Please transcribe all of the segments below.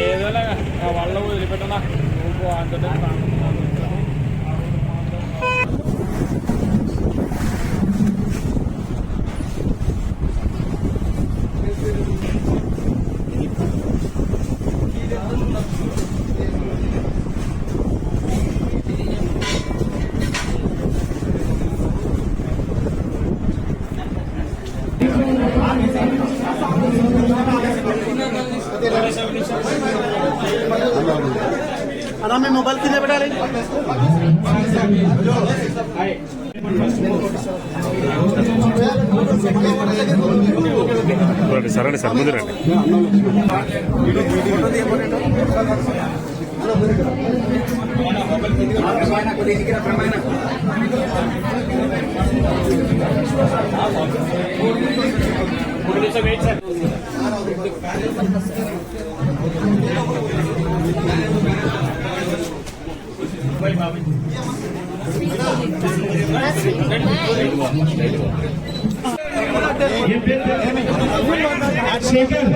ఏదైనా వాళ్ళ వదిలిపెట్టనా నువ్వు అంతటే आराम में मोबाइल कितने बैठा रही సరే సార్ ముందు రండి. Shekhar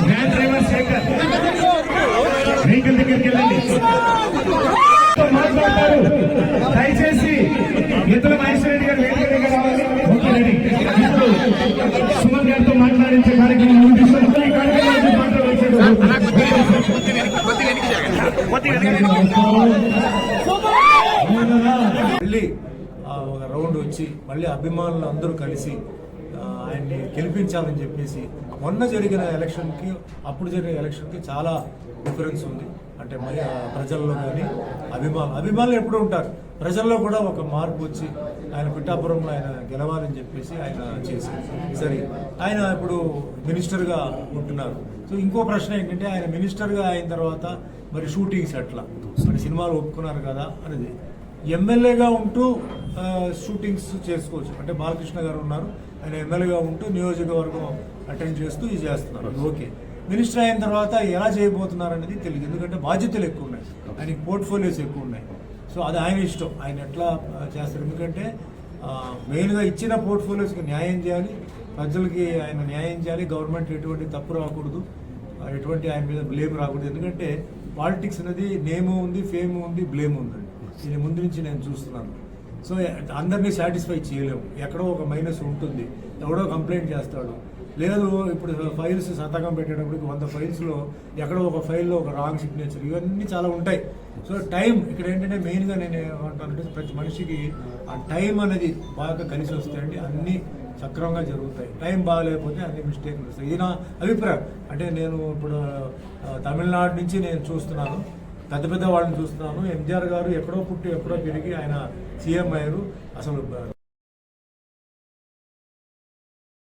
van driver Shekhar vehicle దగ్గరికి వెళ్ళండి. మాట్లాడతారు దయచేసి ఇతర మహేశ్వర రెడ్డి గారు వెహికల్ దగ్గర రావాలి. Okay ready. ఇప్పుడు సుమన్ గారితో మాట్లాడించే కార్యక్రమం ముందుకు మళ్ళీ ఒక రౌండ్ వచ్చి మళ్ళీ అభిమానులు అందరూ కలిసి ఆయన్ని గెలిపించాలని చెప్పేసి మొన్న జరిగిన ఎలక్షన్కి అప్పుడు జరిగిన ఎలక్షన్కి చాలా డిఫరెన్స్ ఉంది. అంటే మరి ప్రజల్లో కానీ అభిమానులు ఎప్పుడు ఉంటారు, ప్రజల్లో కూడా ఒక మార్పు వచ్చి ఆయన పిఠాపురంలో ఆయన గెలవాలని చెప్పేసి ఆయన చేశారు. సరే ఆయన ఇప్పుడు మినిస్టర్గా ఉంటున్నారు. సో ఇంకో ప్రశ్న ఏంటంటే ఆయన మినిస్టర్గా అయిన తర్వాత మరి షూటింగ్స్ ఎట్లా, మరి సినిమాలు ఒప్పుకున్నారు కదా అనేది. ఎమ్మెల్యేగా ఉంటూ షూటింగ్స్ చేసుకోవచ్చు. అంటే బాలకృష్ణ గారు ఉన్నారు, ఆయన ఎమ్మెల్యేగా ఉంటూ నియోజకవర్గం అటెండ్ చేస్తూ ఇది చేస్తున్నారు. ఓకే, మినిస్టర్ అయిన తర్వాత ఎలా చేయబోతున్నారు అనేది తెలియదు. ఎందుకంటే బాధ్యతలు ఎక్కువ ఉన్నాయి, ఆయనకి పోర్ట్ఫోలియోస్ ఎక్కువ ఉన్నాయి. సో అది ఆయన ఇష్టం, ఆయన ఎట్లా చేస్తారు. ఎందుకంటే మెయిన్గా ఇచ్చిన పోర్ట్ఫోలియోస్కి న్యాయం చేయాలి, ప్రజలకి ఆయన న్యాయం చేయాలి, గవర్నమెంట్ ఎటువంటి తప్పు రాకూడదు, ఎటువంటి ఆయన మీద బ్లేమ్ రాకూడదు. ఎందుకంటే పాలిటిక్స్ అనేది నేమ్ ఉంది, ఫేమ్ ఉంది, బ్లేమ్ ఉందండి. దీని ముందు నుంచి నేను చూస్తున్నాను. సో అందరినీ సాటిస్ఫై చేయలేము, ఎక్కడో ఒక మైనస్ ఉంటుంది, ఎవడో కంప్లైంట్ చేస్తాడు. లేదు ఇప్పుడు ఫైల్స్ సంతకం పెట్టేటప్పటికి 100 ఫైల్స్లో ఎక్కడో ఒక ఫైల్లో ఒక రాంగ్ సిగ్నేచర్, ఇవన్నీ చాలా ఉంటాయి. సో టైం ఇక్కడ ఏంటంటే మెయిన్గా నేను ఏమంటానంటే ప్రతి మనిషికి ఆ టైం అనేది బాగా కలిసి వస్తాయండి, అన్నీ సక్రమంగా జరుగుతాయి. టైం బాగాలేకపోతే అన్ని మిస్టేక్లు వస్తాయి. ఇది నా అభిప్రాయం. అంటే నేను ఇప్పుడు తమిళనాడు నుంచి నేను చూస్తున్నాను, పెద్ద పెద్ద వాళ్ళని చూస్తున్నాను. ఎంజీఆర్ గారు ఎక్కడో పుట్టి ఎక్కడో పెరిగి ఆయన సీఎం అయ్యారు. అసలు